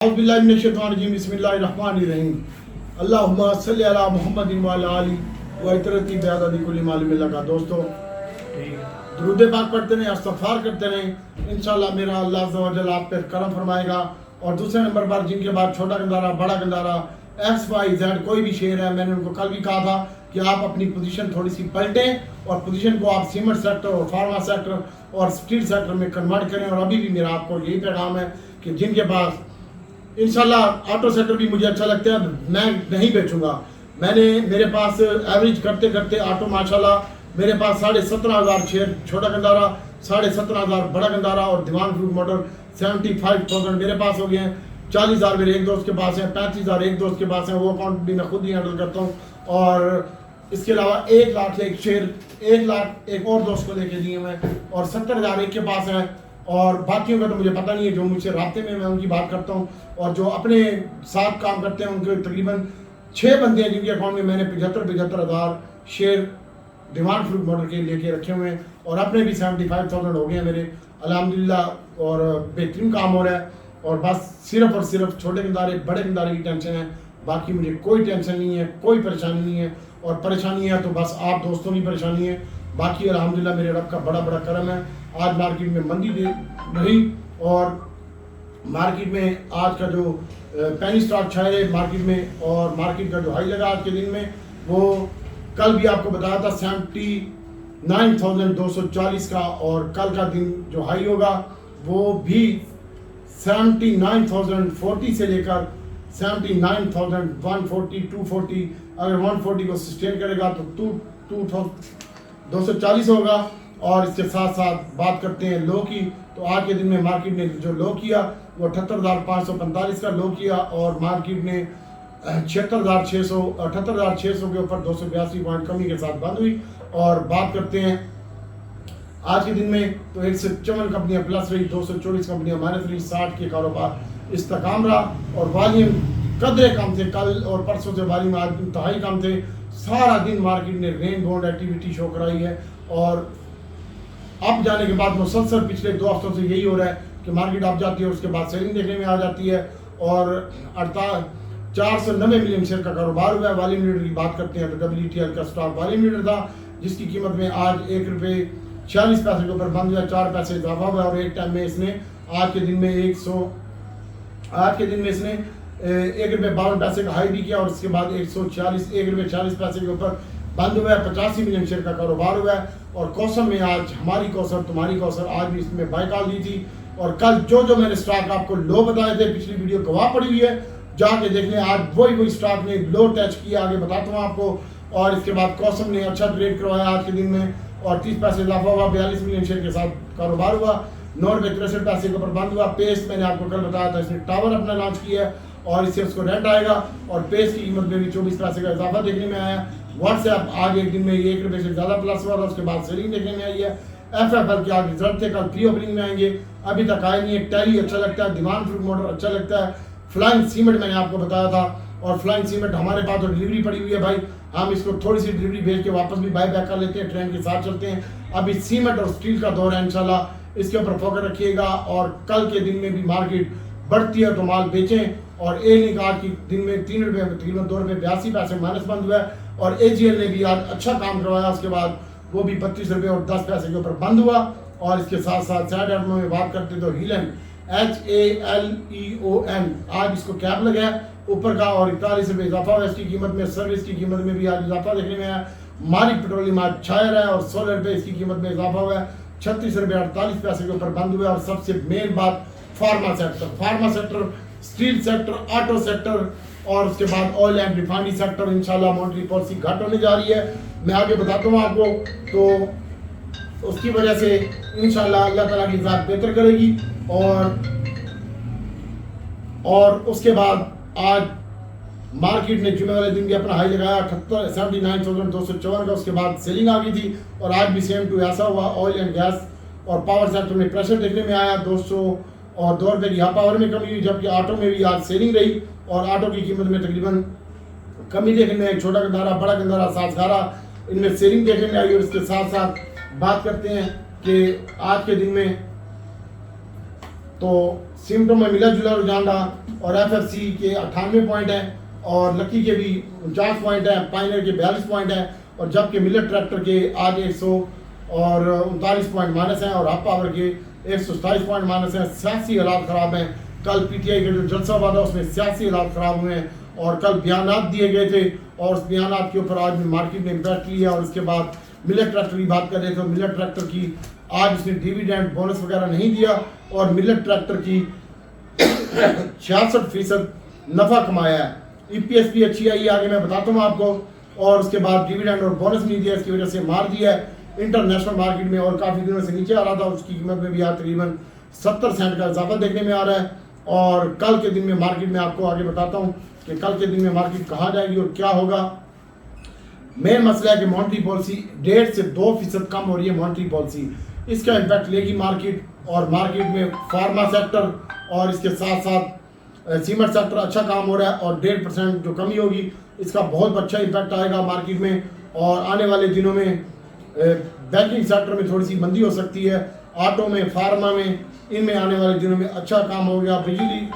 औज़ुबिल्लाहि मिनश्शैतानिर्रजीम बिस्मिल्लाहिर्रहमानिर्रहीम अल्लाहुम्मा सल्लि अला मुहम्मदिन व अला आलि व इतरती बिअददि कुल्ली मालूम लका। दोस्तों, दुरूद पाक पढ़ते रहें, इस्तग़फ़ार करते रहें, इंशाअल्लाह मेरा अल्लाह अज़्ज़ा व जल आप पर करम फरमाएगा। और दूसरे नंबर पर जिनके बाद छोटा गंदारा, बड़ा गंदारा, XYZ कोई भी शेर है, मैंने उनको कल भी कहा था कि आप अपनी पोजीशन थोड़ी सी पलटें और पोजीशन को आप सीमेंट सेक्टर और फार्मा सेक्टर और स्टील सेक्टर में कन्वर्ट करें। और अभी भी मेरा आपको यही पैगाम है कि जिनके पास इंशाल्लाह ऑटो सेक्टर भी मुझे अच्छा लगता है, मैं नहीं बेचूंगा। मेरे पास एवरेज करते करते ऑटो माशाल्लाह मेरे पास 17,500 शेयर छोटा गंदारा, 17,500 बड़ा गंदारा और दीवान फ्रूट मोटर 75,000 मेरे पास हो गए हैं। 40,000 मेरे एक दोस्त के पास है, 35,000 एक दोस्त के पास है, वो अकाउंट भी मैं खुद ही हैंडल करता हूँ। और इसके अलावा 1 लाख एक शेयर, 1 लाख एक और दोस्त को लेके दिए मैं, और 70,000 एक के पास है। और बाकियों का तो मुझे पता नहीं है, जो मुझसे राब्ते में मैं उनकी बात करता हूँ। और जो अपने साथ काम करते हैं उनके तकरीबन 6 बंदे हैं जिनके अकाउंट में मैंने 75,000 शेयर डिमांड फ्रूट मोटर के लेके रखे हुए हैं। और अपने भी 75,000 हो गए हैं मेरे अल्हम्दुलिल्लाह, और बेहतरीन काम हो रहा है। और बस सिर्फ और सिर्फ छोटे गंदारे बड़े गंदारे की टेंशन है, बाकी मुझे कोई टेंशन नहीं है, कोई परेशानी नहीं है। और परेशानी है तो बस आप दोस्तों की परेशानी है, बाकी अल्हम्दुलिल्लाह मेरे रब का बड़ा बड़ा करम है। आज मार्केट में मंदी रही और मार्केट में आज का जो पेनी स्टॉक छाए मार्केट में, और मार्केट का जो हाई लगा आज के दिन में, वो कल भी आपको बताया था 79,240 का, और कल का दिन जो हाई होगा वो भी 79,040 से लेकर 79,140 240, अगर 140 को सस्टेन करेगा तो 240 होगा। और इसके साथ साथ बात करते हैं लो की, तो आज के दिन में मार्केट ने जो लो किया वो 78,545 का लो किया, और मार्केट ने 78,600 के ऊपर 282 पॉइंट कमी के साथ बंद हुई। और बात करते हैं आज के दिन में, तो 154 कंपनियां प्लस रही, 224 कंपनियां माइनस रही, 60 के कारोबार इस्तेकाम रहा। और वॉल्यूम कदरे कम थे, कल और परसों से वॉल्यूम आज इंतहाई कम थे। सारा दिन मार्केट ने रेन बाउंड एक्टिविटी शो कराई है, और अब जाने के बाद मुसलसल पिछले 2 हफ्तों से यही हो रहा है कि मार्केट अब जाती है, उसके बाद सेलिंग देखने में आ जाती है। और 490 मिलियन शेयर का कारोबार हुआ है। वॉल्यूम लीडर की बात करते हैं तो WTL का स्टॉक वॉल्यूम लीडर था, जिसकी कीमत में आज ₹1.46 के ऊपर बंद हुआ, 4 पैसे इजाफा हुआ। और एक टाइम में इसने आज के दिन में इसने ₹1.52 का हाई भी किया, और उसके बाद ₹1.46 के ऊपर बंद हुआ है। 85 मिलियन शेयर का कारोबार हुआ है। और कौसर में आज हमारी कौसर तुम्हारी कौसर आज भी इसमें बाय कॉल दी थी। और कल जो मैंने स्टॉक आपको लो बताए थे, पिछली वीडियो गवाह पड़ी हुई है, जाके देख लें। आज वही स्टॉक ने लो टच किया, आगे बताता हूँ आपको। और इसके बाद कौसर ने अच्छा ट्रेड करवाया आज के दिन में, और 30 पैसे इजाफा हुआ, 42 मिलियन शेयर के साथ कारोबार हुआ, ₹9.63 के ऊपर बंद हुआ। पेस मैंने आपको कल बताया था, इसने टावर अपना लॉन्च किया है, और इससे उसको रेंट आएगा, और पेस की कीमत में भी 24 पैसे का इजाफा देखने में आया। व्हाट्सएप आज एक दिन में ₹1 से ज़्यादा प्लस हुआ, उसके बाद सेलिंग देखने में आई है। FFL के आज रिजल्ट थे, कल प्री ओपनिंग में आएंगे, अभी तक आए नहीं है। टैली अच्छा लगता है, दीवान फ्रूट मोटर अच्छा लगता है, फ्लाइंग सीमेंट मैंने आपको बताया था, और फ्लाइंग सीमेंट हमारे पास तो डिलीवरी पड़ी हुई है भाई, हम इसको थोड़ी सी डिलीवरी भेज के वापस भी बाय बैक कर लेते हैं, ट्रेंड के साथ चलते हैं। अभी सीमेंट और स्टील का दौर है, इंशाल्लाह इसके ऊपर फोकस रखिएगा। और कल के दिन में भी मार्केट बढ़ती है तो माल बेचें। और A-Link आज की दिन में ₹3 तकरीबन ₹2.82 माइनस बंद हुआ है। और AGL ने भी आज अच्छा काम करवाया, उसके बाद वो भी ₹32.10 के ऊपर बंद हुआ। और इसके साथ साथ साइड आइटम में बात करते तो हीलन HALEON आज इसको कैप लगा है ऊपर का, और ₹41 इजाफा हुआ इसकी कीमत में। सर्विस की कीमत में भी आज इजाफा देखने में आया। मालिक पेट्रोलियम आज छाया रहा है, और ₹16 इसकी कीमत में इजाफा हुआ है, ₹36.48 के ऊपर बंद हुआ। और सबसे मेन बात pharma sector, steel sector, auto sector, और उसके बाद ऑयल एंड रिफाइनरी सेक्टर इंशाल्लाह मॉनेटरी पॉलिसी घट होने जा रही है, मैं आगे बताता हूँ आपको। तो उसकी वजह से इंशाल्लाह अल्लाह ताला की ज़ात बेहतर करेगी। और उसके बाद आज मार्केट ने जुमे वाले दिन भी अपना हाई लगाया 79,254 का, उसके बाद सेलिंग आ गई थी। और आज भी सेम टू ऐसा हुआ। ऑयल एंड गैस और पावर सेक्टर में प्रेशर देखने में आया, 202 रुपये की यहाँ पावर में कमी हुई, जबकि ऑटो में भी आज सेलिंग रही, और ऑटो की कीमत में तकरीबन कमी देखने में आई। छोटा गंदारा, बड़ा गंदारा, सासगारा, इनमें सेलिंग देखने में आई। और इसके साथ साथ बात करते हैं कि आज के दिन में तो सीमेंटों में मिला जुला रुझान रहा और FFC के 98 पॉइंट है और लकी के भी 49 पॉइंट है, पाइनर के 42 पॉइंट है और जबकि मिलेट ट्रैक्टर के आज 139 पॉइंट माइनस हैं और हाफ पावर के 127 पॉइंट माइनस हैं। सियासी हालात ख़राब हैं। कल PTI का जो जलसा हुआ था उसमें सियासी हालात ख़राब हुए हैं और कल बयानात दिए गए थे और उस बयानात के ऊपर आज मार्केट ने इम्पैक्ट लिया। और उसके बाद मिलेट ट्रैक्टर की बात कर रहे थे, मिलेट ट्रैक्टर की आज उसने डिविडेंड बोनस वगैरह नहीं दिया और मिलेट ट्रैक्टर की 66% नफ़ा कमाया है। EPS भी अच्छी आई है, आगे मैं बताता हूँ आपको। और उसके बाद डिविडेंड और बोनस नहीं दिया, इसकी वजह से मार दिया है इंटरनेशनल मार्केट में और काफ़ी दिनों से नीचे आ रहा था, उसकी कीमत में भी आज तकरीबन 70 सेंट का इजाफा देखने में आ रहा है। और कल के दिन में मार्केट में आपको आगे बताता हूँ कि कल के दिन में मार्केट कहाँ जाएगी और क्या होगा। मेन मसला है कि मॉनेटरी पॉलिसी 1.5 से 2% कम हो रही है मॉनेटरी पॉलिसी, इसका इम्पैक्ट लेगी मार्केट। और मार्केट में फार्मा सेक्टर और इसके साथ साथ सीमेंट सेक्टर अच्छा काम हो रहा है और 1.5% जो कमी होगी इसका बहुत अच्छा इम्पैक्ट आएगा मार्केट में। और आने वाले दिनों में बैंकिंग सेक्टर में थोड़ी सी मंदी हो सकती है, ऑटो में, फार्मा में, इनमें आने वाले दिनों में अच्छा काम हो गया। बिजली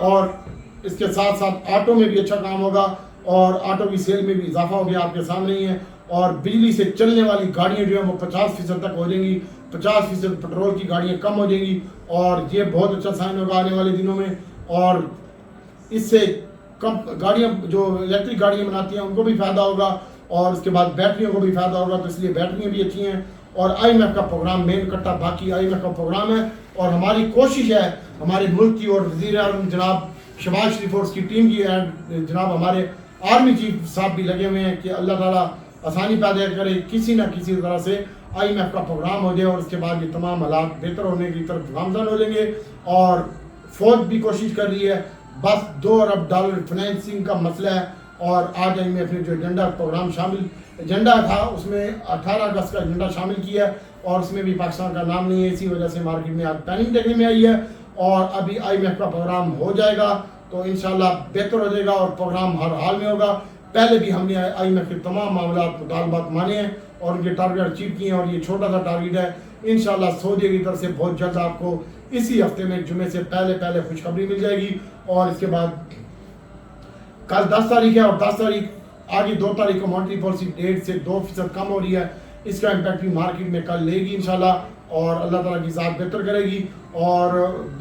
और इसके साथ साथ ऑटो में भी अच्छा काम होगा और ऑटो की सेल में भी इजाफा हो गया, आपके सामने ही है। और बिजली से चलने वाली गाड़ियाँ जो है वो 50% तक हो जाएंगी, 50% पेट्रोल की गाड़ियाँ कम हो जाएंगी और ये बहुत अच्छा साइन होगा आने वाले दिनों में। और इससे कम गाड़ियाँ जो इलेक्ट्रिक गाड़ियाँ बनाती हैं उनको भी फ़ायदा होगा और उसके बाद बैटरियों को भी फ़ायदा होगा, तो इसलिए बैटरियाँ भी अच्छी हैं। और IMF का प्रोग्राम मेन कट्टा बाकी IMF का प्रोग्राम है और हमारी कोशिश है हमारे मुल्क की और वज़ीर-ए-आज़म जनाब शहबाज शरीफ और उसकी टीम की एंड जनाब हमारे आर्मी चीफ साहब भी लगे हुए हैं कि अल्लाह ताला आसानी पैदा करे, किसी न किसी तरह से IMF का प्रोग्राम हो जाए और उसके बाद ये तमाम हालात बेहतर होने की तरफ गामजन हो जाएंगे। और फौज भी कोशिश कर रही है, बस $2 अरब फाइनेंसिंग का मसला है। और आज IMF ने जो एजेंडा प्रोग्राम शामिल एजेंडा था उसमें 18 अगस्त का एजेंडा शामिल किया और उसमें भी पाकिस्तान का नाम नहीं है, इसी वजह से मार्केट में आज पैनिक देखने में आई है। और अभी IMF का प्रोग्राम हो जाएगा तो इंशाल्लाह बेहतर हो जाएगा और प्रोग्राम हर हाल में होगा। पहले भी हमने IMF के तमाम मामलात मुतालबात माने हैं और उनके टारगेट अचीव किए हैं और ये छोटा सा टारगेट है। इंशाल्लाह सऊदी की तरफ से बहुत जल्द आपको इसी हफ्ते में जुमे से पहले खुशखबरी मिल जाएगी। और इसके बाद कल 10 तारीख है और 10 तारीख आगे 2 तारीख को मॉनेटरी पॉलिसी 1.5 से 2% कम हो रही है, इसका इम्पैक्ट भी मार्केट में कल लेगी इंशाल्लाह और अल्लाह ताला की ज़ात बेहतर करेगी। और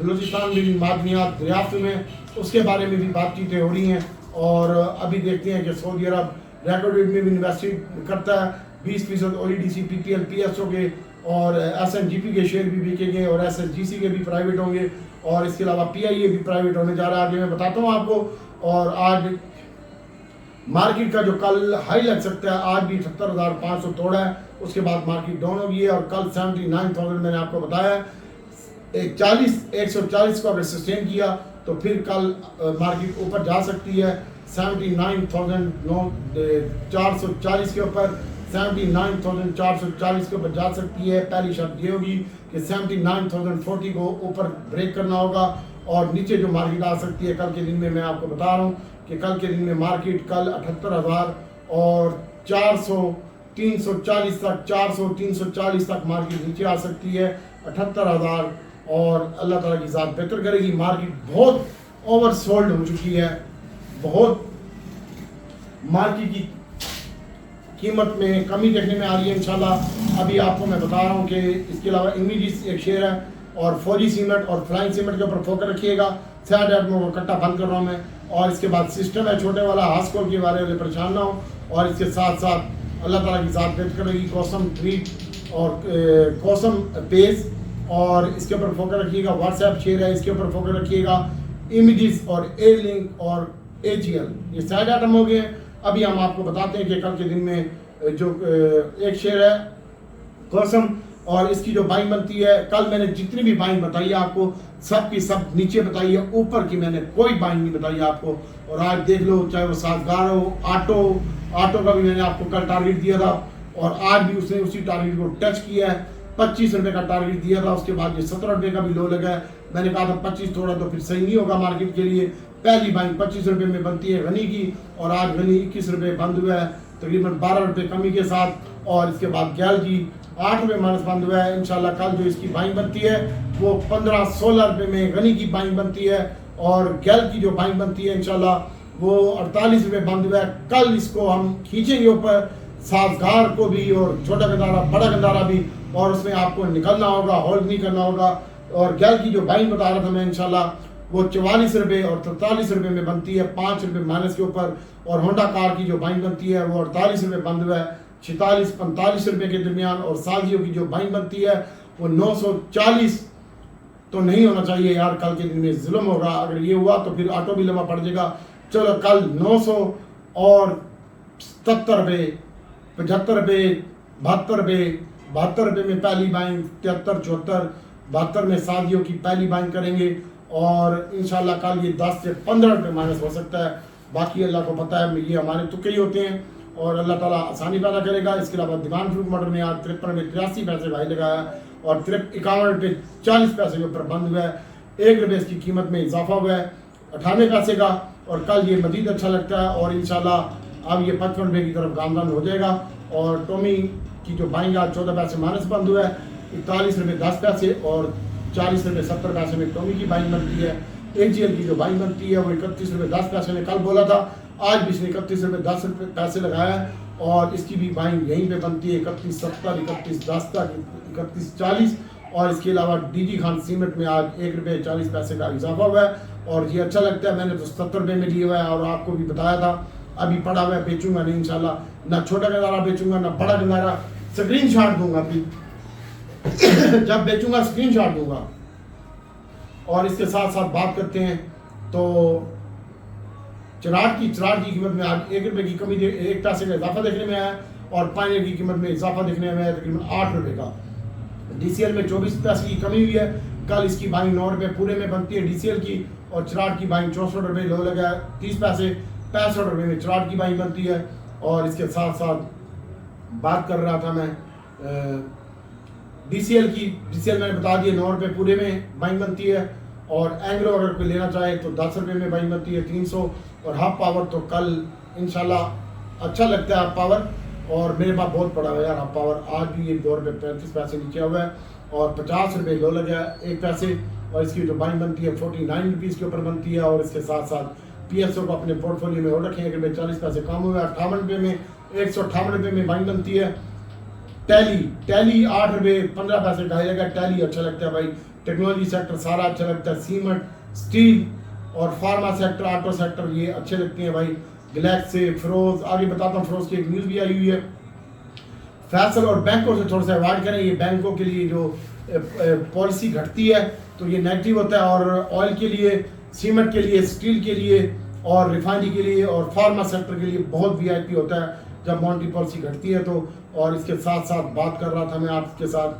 बलूचिस्तान में भी मादनियात दरियाफ्त में उसके बारे में भी बातचीतें हो रही हैं और अभी देखते हैं कि सऊदी अरब रिकॉर्ड रेट में भी इन्वेस्ट करता है 20% OEDC PPL PSO के और SNGP के शेयर भी बिकेंगे और SSGC के भी प्राइवेट होंगे और इसके अलावा PIA भी प्राइवेट होने जा रहा है, आगे मैं बताता हूँ आपको। और आज मार्केट का जो कल हाई लग सकता है आज भी 78,500 तोड़ा है, उसके बाद मार्केट डाउन हो गई है और कल 79,000 मैंने आपको बताया 140 को अगर सस्टेन किया तो फिर कल मार्केट ऊपर जा सकती है 79,440 के ऊपर 79,440 के ऊपर जा सकती है। पहली शर्त ये होगी कि 79,040 को ऊपर ब्रेक करना होगा और नीचे जो मार्केट आ सकती है कल के दिन में मैं आपको बता रहा हूँ कि कल के दिन में मार्केट कल 78,000 और 340 तक 340 तक मार्केट नीचे आ सकती है 78,000 और अल्लाह ताला की ज़ात बेहतर करेगी। मार्केट बहुत ओवर सोल्ड हो चुकी है, बहुत मार्केट की कीमत में कमी देखने में आ रही है इंशाल्लाह। अभी आपको मैं बता रहा हूँ कि इसके अलावा इमीडिएट एक शेयर है और फौजी सीमेंट और फ्लाइंग सीमेंट के ऊपर फोकस रखिएगा। सैड एडमो को कट्टा बंद कर रहा हूँ मैं। और इसके बाद सिस्टम है छोटे वाला, हास्को के बारे में परेशान ना हो। और इसके साथ साथ अल्लाह ताला की ज़ात बेहतर करेगी कॉसम ट्रीट और कॉसम पेज और इसके ऊपर फोकस रखिएगा। व्हाट्सएप शेयर है, इसके ऊपर फोकस रखिएगा। इमेजेस और एयरलिंक और AGL ये साइड आइटम हो गए। अभी हम आपको बताते हैं कि कल के दिन में जो एक शेयर है कॉसम और इसकी जो बाइंग बनती है, कल मैंने जितनी भी बाइंग बताई है आपको सब की सब नीचे बताई है, ऊपर की मैंने कोई बाइंग नहीं बताई आपको। और आज देख लो, चाहे वो साजगार हो, ऑटो का भी मैंने आपको कल टारगेट दिया था और आज भी उसने उसी टारगेट को टच किया है। 25 रुपये का टारगेट दिया था, उसके बाद ये 17 रुपये का भी लो लगा है। मैंने कहा था 25 थोड़ा तो फिर सही नहीं होगा मार्केट के लिए। पहली बाइंग 25 रुपये में बनती है गनी की और आज गनी 21 रुपये बंद हुआ है, तकरीबन 12 रुपये कमी के साथ। और इसके बाद गैल जी 8 रुपये माइनस बंद हुआ है। इंशाल्लाह कल जो इसकी बाइंग बनती है वो 15-16 रुपये में गनी की बाइंग बनती है, और गैल की जो बाइंग बनती है इंशाल्लाह वो 48 रुपये बंद हुआ है। कल इसको हम खींचेंगे ऊपर, साजगार को भी और छोटा गंदारा बड़ा गंदारा भी, और उसमें आपको निकलना होगा, होल्ड नहीं करना होगा। और गैल की जो बाइंग बता रहा था मैं इंशाल्लाह वो 44 रुपये और 43 रुपये में बनती है, 5 रुपये माइनस के ऊपर। और होंडा कार की जो बाइंग बनती है वो 48 रुपये बंद हुआ है, 46-45 रुपये के दरमियान। और साजियो की जो बाइंग बनती है वो 940। तो नहीं होना चाहिए यार, कल के दिन में जुल्म होगा, अगर ये हुआ तो फिर ऑटो भी लंबा पड़ जाएगा। चलो कल 977 रुपये, 75 रुपये, 72 रुपये, 72 रुपये में पहली बाइंग, 73, 74, 72 में साजियो की पहली बाइंग करेंगे। और इंशाल्लाह कल ये 10 से 15 रुपये माइनस हो सकता है, बाकी अल्लाह को पता है, ये हमारे तुक्के ही होते हैं और अल्लाह ताला आसानी पैदा करेगा। इसके अलावा दीवान फ्रूट मटर ने आज 53 रुपये 83 पैसे भाई लगाया और 51 रुपये 40 पैसे के ऊपर बंद हुआ है। 1 रुपये इसकी कीमत में इजाफा हुआ है 98 पैसे का, और कल ये मजीद अच्छा लगता है। और इंशाल्लाह अब ये 55 रुपये की तरफ गामदान हो जाएगा। और टोमी की जो बाइंग आज 14 पैसे माइनस बंद हुआ है, 41 रुपये 10 पैसे और 40 रुपये 70 पैसे में टोमी की बाइंग बनती है। AGL की जो बाइंग बनती है वो 31 रुपये 10 पैसे में कल बोला था, आज भी इसने 31 रुपये 10 पैसे लगाया है। और इसकी भी बाइंग यहीं पे बनती है 31.70, 31.10 तक, 31.40। और इसके अलावा DG खान सीमेंट में आज 1 रुपये 40 पैसे का इजाफा हुआ है और ये अच्छा लगता है। मैंने तो 70 रुपये में लिया हुआ है और आपको भी बताया था, अभी पड़ा हुआ है, बेचूंगा नहीं इंशाल्लाह, ना छोटा गंदारा बेचूंगा ना बड़ा गंदारा। स्क्रीन शॉट दूंगा अभी जब बेचूंगा स्क्रीन शॉट दूंगा। और इसके साथ साथ बात करते हैं तो चिराग की कीमत में आज 1 रुपये की कमी, 1 पैसे का इजाफा देखने में आया और पानी की कीमत में इजाफा देखने में आया तकरीबन 8 रुपये का। DCL में 24 पैसे की कमी हुई है, कल इसकी बाइंग 9 रुपये पूरे में बनती है DCL की, और चिराग की बाइंग 64 रुपये लो लगा है 30 पैसे, 65 रुपये में चिराग की बाइंग बनती है। और इसके साथ साथ बात कर रहा था मैं DCL की, DCL मैंने बता दिया 9 रुपये पूरे में बाइंग बनती है। और एंग्रो अगर कोई लेना चाहे तो 10 रुपये में बाइंग बनती है 300। और हाफ पावर तो कल इंशाल्लाह अच्छा लगता है हाफ पावर, और मेरे पास बहुत पड़ा हुआ है यार हाफ पावर, आज भी ये 2 रुपये 35 पैसे नीचे हुआ है और 50 रुपये लो लगा है 1 पैसे। और इसकी जो बाइंग बनती है 49 रुपीज़ के ऊपर बनती है। और इसके साथ साथ PSO को अपने पोर्टफोलियो में और रखें, अगर 40 पैसे कम हुए, 58 रुपये में 158 रुपये में बाइंग बनती है। टैली 8 रुपये 15 पैसे ढाई लगा, टैली अच्छा लगता है भाई, टेक्नोलॉजी सेक्टर सारा अच्छा लगता है, सीमेंट, स्टील और फार्मा सेक्टर, ऑटो सेक्टर ये अच्छे लगते हैं भाई। गैलेक्स से फिरोज, आगे बताता हूँ, फिरोज की एक न्यूज़ भी आई हुई है। फैसल और बैंकों से थोड़ा सा अवॉइड करें, ये बैंकों के लिए जो पॉलिसी घटती है तो ये नेगेटिव होता है, और ऑयल के लिए, सीमेंट के लिए, स्टील के लिए और रिफाइनरी के लिए और फार्मा सेक्टर के लिए बहुत VIP होता है जब मॉनेटरी पॉलिसी घटती है तो। और इसके साथ साथ बात कर रहा था मैं आपके साथ,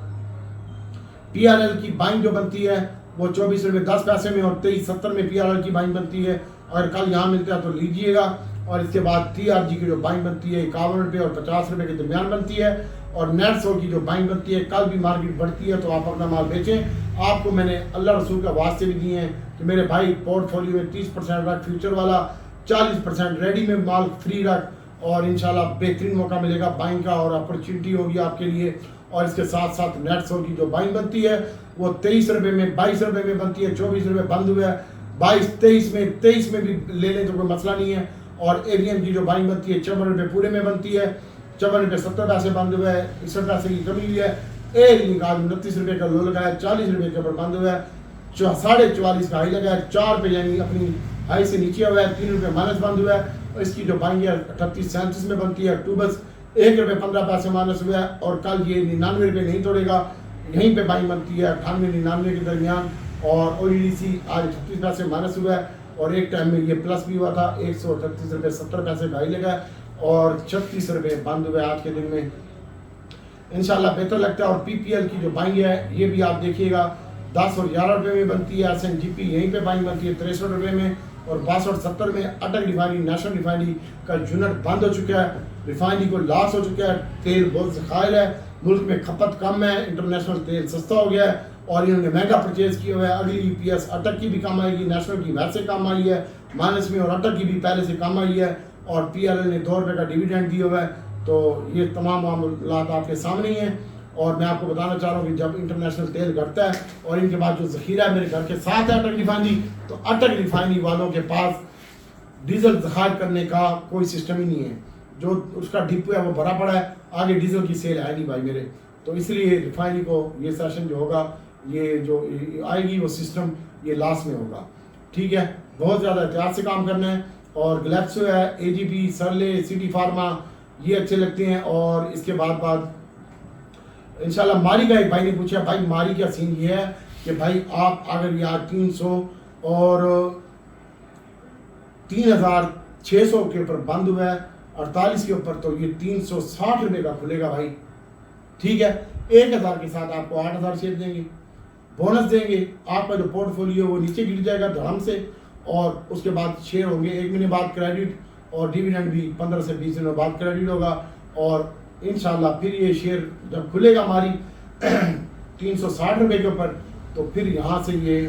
PRL की बाइंग जो बनती है वो 24 रुपये 10 पैसे में और 23.70 में PRL की बाइंग बनती है, और कल यहाँ मिलता है तो लीजिएगा। और इसके बाद TRG की जो बाइंग बनती है 51 रुपये और 50 रुपये के दरमियान बनती है। और नेटसो की जो बाइंग बनती है, कल भी मार्केट बढ़ती है तो आप अपना माल बेचें। आपको मैंने अल्लाह रसूल का वास्ते भी दिए हैं कि मेरे भाई पोर्टफोलियो में 30% रख फ्यूचर वाला, 40% रेडी में माल फ्री रख, और इंशाल्लाह बेहतरीन मौका मिलेगा बाइंग का और अपॉर्चुनिटी होगी आपके लिए। और इसके साथ साथ नेटसो की जो बाइंग बनती है वो 23 रुपये में, 22 रुपये में बनती है, 24 रुपये बंद हुआ है, 22-23 में भी ले लें तो कोई मसला नहीं है। और ADM की जो बाइंग बनती है 54 रुपये पूरे में बनती है, 54 रुपये 70 पैसे बंद हुआ है, 61 पैसे की कमी हुई है। एक निकाल 29 रुपये का लो लगाया, 40 रुपये के ऊपर बंद हुआ है, 44.5 का हाई लगा है, 4 रुपये यानी अपनी हाई से नीचे हुआ है, 3 रुपये माइनस बंद हुआ है। और इसकी जो बाइंग है 38-37 में बनती है, अक्टूबर 1 रुपये 15 पैसे माइनस हुआ है। और कल ये 99 रुपये नहीं तोड़ेगा, यहीं पे बाइंग बनती है 98-99 के दरमियान। और OEDC आज 38 पैसे माइनस हुआ है और एक टाइम में ये प्लस भी हुआ था, 138 रुपये 70 पैसे ढाई लगा और 36 रुपये बंद हुए आज के दिन में। इंशाल्लाह बेहतर लगता है। और PPL की जो बाइंग है ये भी आप देखिएगा 10 और 11 रुपये में बनती है। SNGP यहीं पे बाइंग बनती है 63 रुपये में और 62-70 में। अटक रिफाइनरी, नेशनल रिफाइनरी का यूनिट बंद हो चुका है, रिफाइनरी को लॉस हो चुका है, तेल बहुत ज़खायर है, मुल्क में खपत कम है, इंटरनेशनल तेल सस्ता हो गया है और इन्होंने महंगा परचेज किया हुआ है। अगली EPS अटक की भी कम आएगी, नेशनल की वैसे कम आई है माइनस में और अटक की भी पहले से कम आई है। और PLL ने 2 रुपये का डिविडेंड दिया हुआ है। तो ये तमाम मामलात आपके सामने ही हैं। और मैं आपको बताना चाह रहा हूँ कि जब इंटरनेशनल तेल घटता है और इनके पास जो ज़ख़ीरा है मेरे घर के साथ है अटक रिफाइनरी, तो अटक रिफाइनरी वालों के पास डीजल ज़खायर करने का कोई सिस्टम ही नहीं है। जो उसका डिपो है वो भरा पड़ा है, आगे डीजल की सेल है नहीं भाई मेरे। तो इसलिए रिफाइनरी को ये सेशन जो होगा, ये जो आएगी वो सिस्टम ये लास्ट में होगा। ठीक है, बहुत ज़्यादा एहतियात से काम करना है। और ग्लैक्सो है, AGP, सरले, सिटी फार्मा, ये अच्छे लगते हैं। और इसके बाद इंशाल्लाह मारी का एक भाई ने पूछा, भाई मारी का सीन ये है कि भाई आप अगर यार 300 और 3600 के ऊपर बंद हुआ है, 48 के ऊपर, तो ये 360 रुपये का खुलेगा भाई। ठीक है, 1000 के साथ आपको 8000 शेयर देंगे, बोनस देंगे। आपका जो पोर्टफोलियो वो नीचे गिर जाएगा धड़म से, और उसके बाद शेयर होंगे 1 महीने बाद क्रेडिट, और डिविडेंड भी 15 से 20 दिनों बाद क्रेडिट होगा। और इंशाल्लाह फिर ये शेयर जब खुलेगा हमारी 360 रुपये के ऊपर, तो फिर यहाँ से ये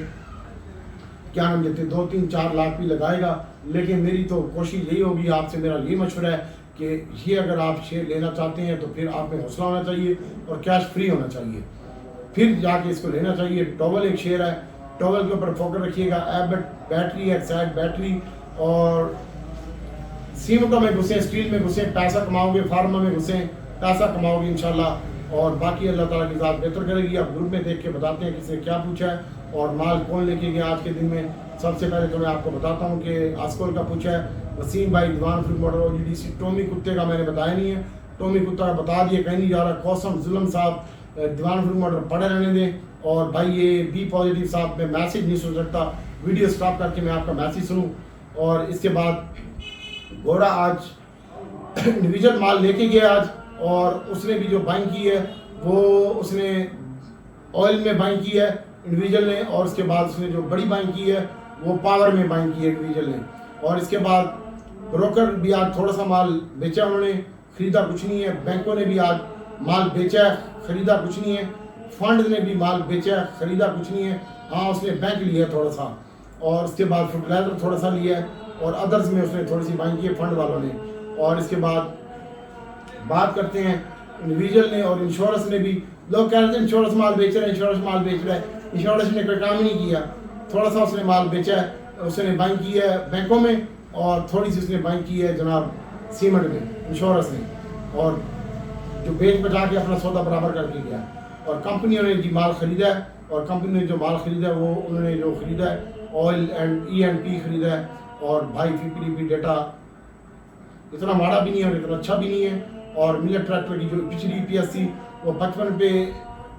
क्या नाम देते 2, 3, 4 लाख भी लगाएगा। लेकिन मेरी तो कोशिश यही होगी, आपसे मेरा यही मशवरा है कि ये अगर आप शेयर लेना चाहते हैं तो फिर आप में हौसला होना चाहिए और कैश फ्री होना चाहिए, फिर जाके इसको लेना चाहिए। टॉवल एक शेयर है, टॉवल के ऊपर फोकस रखिएगा। एबट बैटरी, एक्साइड बैटरी, और सीमेंटों में घुसे, स्टील में घुसे, पैसा कमाओगे, फार्मा में घुसे, पैसा कमाओगे इंशाल्लाह। और बाकी अल्लाह ताला की ज़ात बेहतर करेगी। आप ग्रुप में देख के बताते हैं किसने क्या पूछा है और माल कौन लेके गया आज के दिन में। सबसे पहले तो मैं आपको बताता हूँ कि आस्कोल का पूछा है वसीम भाई, दीवान फूड मॉडल OGDC। टोमी कुत्ते का मैंने बताया नहीं है, टोमी कुत्ता का बता दिया, कहीं नहीं जा रहा। कौसम जुल्म साहब, दीवान फूड मॉडल पढ़े रहने दें। और भाई ये बी पॉजिटिव साहब, मैं मैसेज नहीं सुन सकता, वीडियो स्टॉप करके मैं आपका मैसेज सुनूँ। और इसके बाद घोड़ा आज इंडिविजुअल माल लेके गया आज, और उसने भी जो बाइंग की है वो उसने ऑयल में बाइंग की है इंडिविजुअल ने, और उसके बाद उसने जो बड़ी बाइंग की है वो पावर में बाइंग की है इंडिविजुअल ने। और इसके बाद ब्रोकर भी आज थोड़ा सा माल बेचा, उन्होंने खरीदा कुछ नहीं है। बैंकों ने भी आज माल बेचा है, खरीदा कुछ नहीं है। फंड ने भी माल बेचा है, खरीदा कुछ नहीं है। हाँ, उसने बैंक लिया है थोड़ा सा, और उसके बाद फर्टिलाइजर थोड़ा सा लिया है, और अदर्स में उसने थोड़ी सी बाइंग की है फंड वालों ने। और इसके बाद बात करते हैं इंडिविजुअल ने और इंश्योरेंस ने भी। लोग कह रहे थे इंश्योरेंस माल बेच रहे हैं, इंश्योरेंस माल बेच रहा है। इंश्योरेंस ने कोई काम ही नहीं किया, थोड़ा सा उसने माल बेचा है, उसने बाइंग की है बैंकों में, और थोड़ी सी उसने बाइंग की है जनाब सीमेंट में, इंश्योरेंस ने। और जो बेच बचा के अपना सौदा बराबर करके गया। और कंपनियों ने जी माल खरीदा है, और कंपनी ने जो माल खरीदा है वो उन्होंने जो खरीदा है ऑयल एंड E&P खरीदा है। और भाई PPDP डेटा इतना माड़ा भी नहीं है और इतना अच्छा भी नहीं है। और मिलेट ट्रैक्टर की जो पिछली EPS थी वो 55 पे,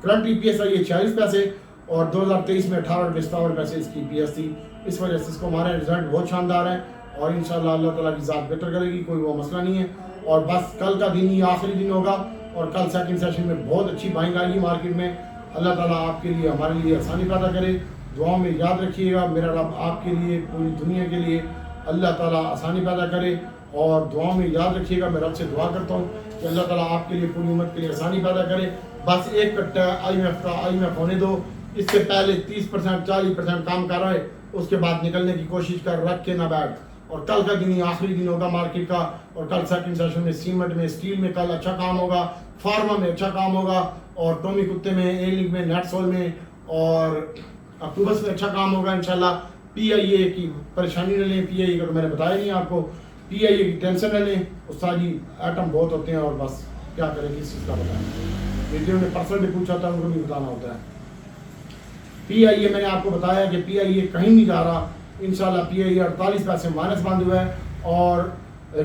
करंट EPS आई है 46 पैसे, और 2023 में 18 रुपये 57 पैसे इसकी EPS थी। इस वजह से इसको हमारे रिजल्ट बहुत शानदार है, और इंशाल्लाह अल्लाह ताला की ज़ात बेहतर करेगी, कोई वो मसला नहीं है। और बस कल का दिन ही आखिरी दिन होगा, और कल सेकंड सेशन में बहुत अच्छी बाइंग आएगी मार्केट में। अल्लाह ताला आपके लिए, हमारे लिए आसानी पैदा करे। दुआओं में याद रखिएगा, मेरा रब आपके लिए, पूरी दुनिया के लिए अल्लाह ताला आसानी पैदा करे। और दुआओं में याद रखिएगा, मैं रब से दुआ करता हूँ कि अल्लाह ताला आपके लिए, पूरी उम्मत के लिए आसानी पैदा करे। बस एक कट्टा IMF का IMF होने दो, इससे पहले 30% 40% काम कर रहा है, उसके बाद निकलने की कोशिश कर, रख के ना बैठ। और कल का दिन ही आखिरी दिन होगा मार्केट का, और कल सेकंड सेशन में सीमेंट में, स्टील में कल अच्छा काम होगा, फार्मा में अच्छा काम होगा, और टोमी कुत्ते में, A-Link में, नेटसोल में, और अक्टूबर में अच्छा काम होगा इंशाल्लाह। PIA की परेशानी न लें, PIA का तो मैंने बताया नहीं आपको, PIA की टेंशन न लें। उस्ताद जी आइटम बहुत होते हैं, और बस क्या करें, किस चीज़ का बताएं। वीडियो ने पर्सनल भी पूछा था, उनको भी बताना होता है। PIA मैंने आपको बताया कि PIA कहीं नहीं जा रहा इंशाल्लाह। PIA 48 पैसे माइनस बंद हुआ है, और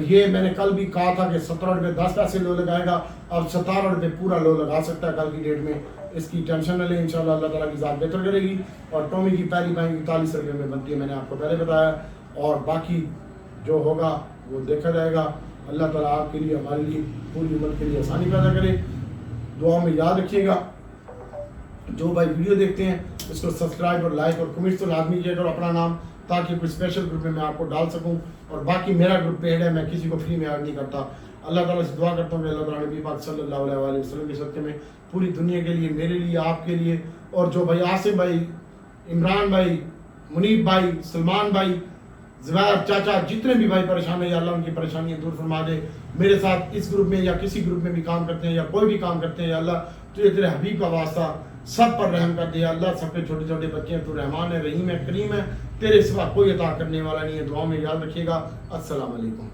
ये मैंने कल भी कहा था कि 17 रुपये 10 पैसे लो लगाएगा, अब 17 रुपये पूरा लो लगा सकता है कल की डेट में। इसकी टेंशन न लें, इंशाल्लाह अल्लाह ताला की ज़ात बेहतर करेगी। और टोमी की पहली बाइंग 41 रुपये में बनती है, मैंने आपको पहले बताया। और बाकी जो होगा वो देखा जाएगा। अल्लाह ताला आपके लिए, हमारे लिए, पूरी उम्मत के लिए आसानी पैदा करे। दुआ में याद रखिएगा। जो भाई वीडियो देखते हैं उसको सब्सक्राइब और लाइक और कमेंट्स तो लाजमी किया करो अपना नाम, ताकि कोई स्पेशल ग्रुप में मैं आपको डाल सकूं। और बाकी मेरा ग्रुप पेड है, मैं किसी को फ्री में ऐड नहीं करता। अल्लाह ताला से दुआ करता हूँ कि अल्लाह ताला नबी पाक सल्लल्लाहु अलैहि वसल्लम के सदक़े में पूरी दुनिया के लिए, मेरे लिए, आपके लिए, और जो भाई आसिम भाई, इमरान भाई, मुनीब भाई, सलमान भाई, ज़ुबैर चाचा, जितने भी भाई परेशान है, या अल्लाह उनकी परेशानियाँ दूर फरमा दे। मेरे साथ इस ग्रुप में या किसी ग्रुप में भी काम करते हैं या कोई भी काम करते हैं, या अल्लाह तुझे तेरे हबीब का वास्ता सब पर रहम कर दिया अल्लाह। सबके छोटे छोटे बच्चे हैं, तू रहमान है, रहीम है, करीम है, तेरे सिवा कोई अता करने वाला नहीं है। दुआ में याद रखिएगा। अस्सलाम वालेकुम।